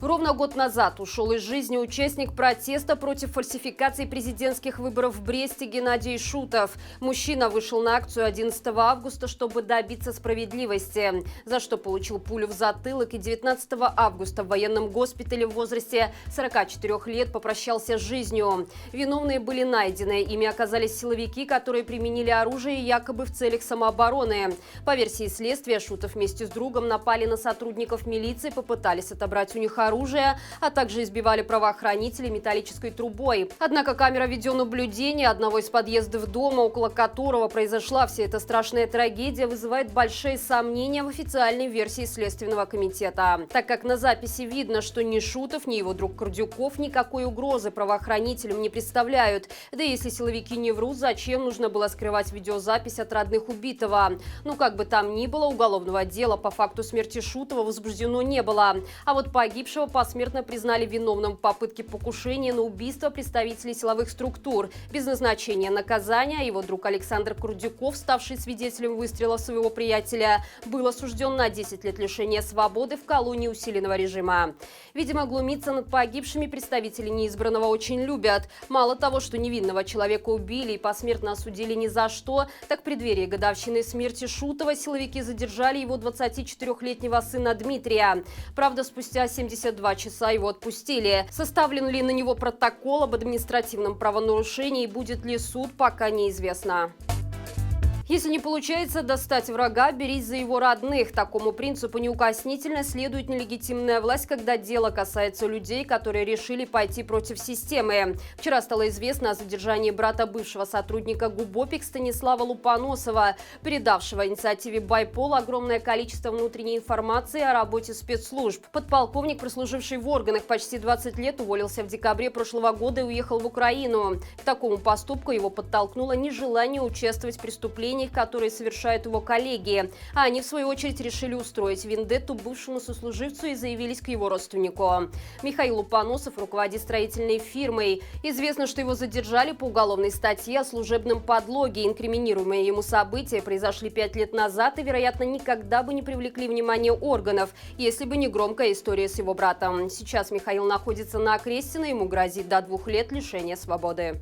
Ровно год назад ушел из жизни участник протеста против фальсификации президентских выборов в Бресте Геннадий Шутов. Мужчина вышел на акцию 11 августа, чтобы добиться справедливости, за что получил пулю в затылок, и 19 августа в военном госпитале в возрасте 44 лет попрощался с жизнью. Виновные были найдены. Ими оказались силовики, которые применили оружие якобы в целях самообороны. По версии следствия, Шутов вместе с другом напали на сотрудников милиции, попытались отобрать у них оружие, а также избивали правоохранителей металлической трубой. Однако камера видеонаблюдения одного из подъездов дома, около которого произошла вся эта страшная трагедия, вызывает большие сомнения в официальной версии Следственного комитета. Так как на записи видно, что ни Шутов, ни его друг Курдюков никакой угрозы правоохранителям не представляют. Да и если силовики не врут, зачем нужно было скрывать видеозапись от родных убитого? Ну, как бы там ни было, уголовного дела по факту смерти Шутова возбуждено не было. А вот погибшего посмертно признали виновным в попытке покушения на убийство представителей силовых структур. Без назначения наказания его друг Александр Курдюков, ставший свидетелем выстрела своего приятеля, был осужден на 10 лет лишения свободы в колонии усиленного режима. Видимо, глумиться над погибшими представители неизбранного очень любят. Мало того, что невинного человека убили и посмертно осудили ни за что, так в преддверии годовщины смерти Шутова силовики задержали его 24-летнего сына Дмитрия. Правда, спустя 72 часа его отпустили. Составлен ли на него протокол об административном правонарушении и будет ли суд, пока неизвестно. Если не получается достать врага, берись за его родных. Такому принципу неукоснительно следует нелегитимная власть, когда дело касается людей, которые решили пойти против системы. Вчера стало известно о задержании брата бывшего сотрудника ГУБОПИК Станислава Лупоносова, передавшего инициативе Байпол огромное количество внутренней информации о работе спецслужб. Подполковник, прослуживший в органах почти 20 лет, уволился в декабре прошлого года и уехал в Украину. К такому поступку его подтолкнуло нежелание участвовать в преступлениях, которые совершают его коллеги. А они, в свою очередь, решили устроить вендетту бывшему сослуживцу и заявились к его родственнику. Михаил Лупоносов руководит строительной фирмой. Известно, что его задержали по уголовной статье о служебном подлоге. Инкриминируемые ему события произошли 5 лет назад и, вероятно, никогда бы не привлекли внимание органов, если бы не громкая история с его братом. Сейчас Михаил находится на Окрестино, ему грозит до 2 лет лишения свободы.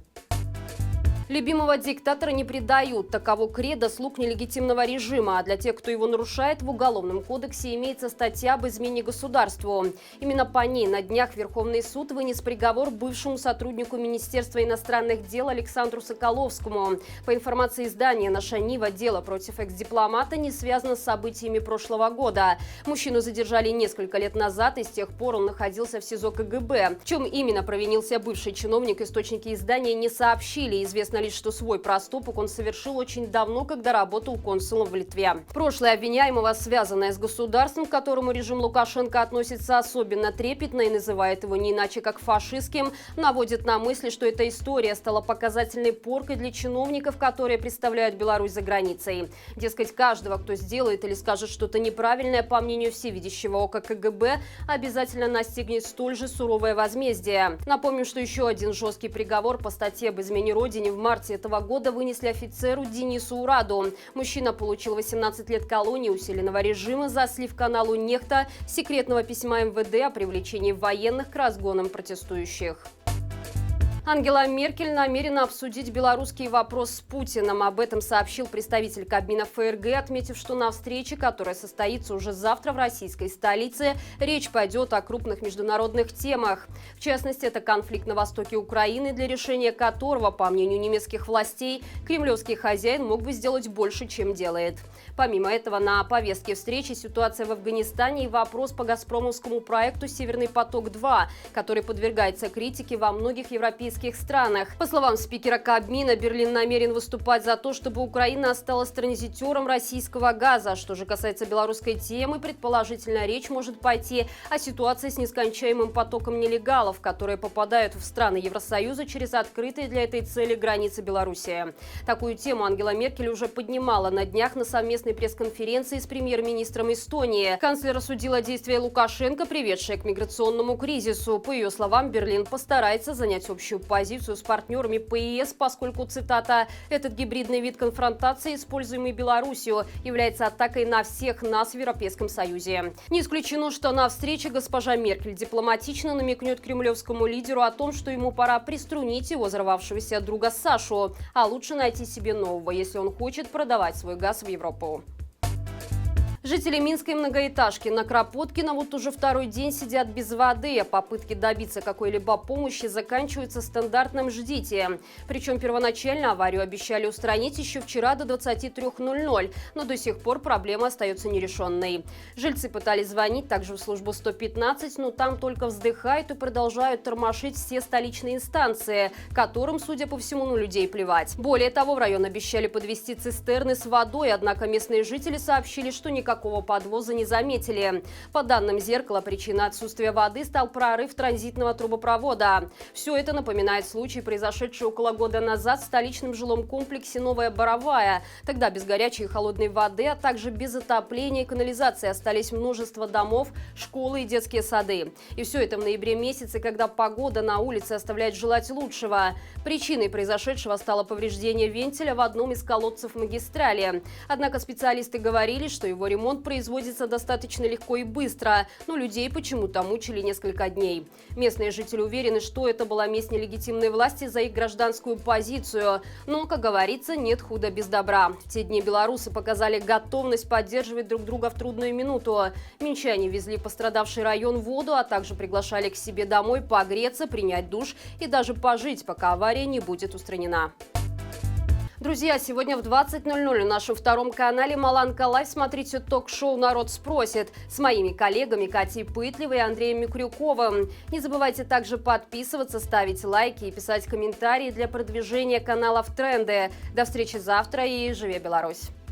Любимого диктатора не предают. Таково кредо слуг нелегитимного режима. А для тех, кто его нарушает, в Уголовном кодексе имеется статья об измене государству. Именно по ней на днях Верховный суд вынес приговор бывшему сотруднику Министерства иностранных дел Александру Соколовскому. По информации издания «Наша Нива», дело против экс-дипломата не связано с событиями прошлого года. Мужчину задержали несколько лет назад, и с тех пор он находился в СИЗО КГБ. В чем именно провинился бывший чиновник, источники издания не сообщили. Известно лишь, что свой проступок он совершил очень давно, когда работал консулом в Литве. Прошлое обвиняемого, связанное с государством, к которому режим Лукашенко относится особенно трепетно и называет его не иначе как фашистским, наводит на мысли, что эта история стала показательной поркой для чиновников, которые представляют Беларусь за границей. Дескать, каждого, кто сделает или скажет что-то неправильное, по мнению всевидящего ока КГБ, обязательно настигнет столь же суровое возмездие. Напомним, что еще один жесткий приговор по статье об измене родине в марте этого года вынесли офицеру Денису Ураду. Мужчина получил 18 лет колонии усиленного режима за слив каналу «Нехта» секретного письма МВД о привлечении военных к разгонам протестующих. Ангела Меркель намерена обсудить белорусский вопрос с Путиным. Об этом сообщил представитель Кабмина ФРГ, отметив, что на встрече, которая состоится уже завтра в российской столице, речь пойдет о крупных международных темах. В частности, это конфликт на востоке Украины, для решения которого, по мнению немецких властей, кремлевский хозяин мог бы сделать больше, чем делает. Помимо этого, на повестке встречи ситуация в Афганистане и вопрос по газпромовскому проекту «Северный поток-2», который подвергается критике во многих европейских странах. По словам спикера Кабмина, Берлин намерен выступать за то, чтобы Украина осталась транзитером российского газа. Что же касается белорусской темы, предположительно, речь может пойти о ситуации с нескончаемым потоком нелегалов, которые попадают в страны Евросоюза через открытые для этой цели границы Беларуси. Такую тему Ангела Меркель уже поднимала на днях на совместной пресс-конференции с премьер-министром Эстонии. Канцлер осудила действия Лукашенко, приведшие к миграционному кризису. По ее словам, Берлин постарается занять общую позицию с партнерами по ЕС, поскольку, цитата, «этот гибридный вид конфронтации, используемый Беларусью, является атакой на всех нас в Европейском Союзе». Не исключено, что на встрече госпожа Меркель дипломатично намекнет кремлевскому лидеру о том, что ему пора приструнить его взорвавшегося друга Сашу, а лучше найти себе нового, если он хочет продавать свой газ в Европу. Жители Минской многоэтажки на Кропоткина вот уже второй день сидят без воды. Попытки добиться какой-либо помощи заканчиваются стандартным «ждите». Причем первоначально аварию обещали устранить еще вчера до 23:00, но до сих пор проблема остается нерешенной. Жильцы пытались звонить также в службу 115, но там только вздыхают и продолжают тормошить все столичные инстанции, которым, судя по всему, на людей плевать. Более того, в район обещали подвести цистерны с водой, однако местные жители сообщили, что никакого подвоза не заметили. По данным «Зеркала», причиной отсутствия воды стал прорыв транзитного трубопровода. Все это напоминает случай, произошедший около года назад в столичном жилом комплексе «Новая Боровая». Тогда без горячей и холодной воды, а также без отопления и канализации остались множество домов, школы и детские сады. И все это в ноябре месяце, когда погода на улице оставляет желать лучшего. Причиной произошедшего стало повреждение вентиля в одном из колодцев магистрали. Однако специалисты говорили, что его ремонт производится достаточно легко и быстро, но людей почему-то мучили несколько дней. Местные жители уверены, что это была месть нелегитимной власти за их гражданскую позицию. Но, как говорится, нет худа без добра. В те дни белорусы показали готовность поддерживать друг друга в трудную минуту. Минчане везли пострадавший район воду, а также приглашали к себе домой погреться, принять душ и даже пожить, пока авария не будет устранена. Друзья, сегодня в 20:00 на нашем втором канале Маланка Лайв смотрите ток-шоу «Народ спросит» с моими коллегами Катей Пытлевой и Андреем Микрюковым. Не забывайте также подписываться, ставить лайки и писать комментарии для продвижения канала в тренды. До встречи завтра и живи Беларусь!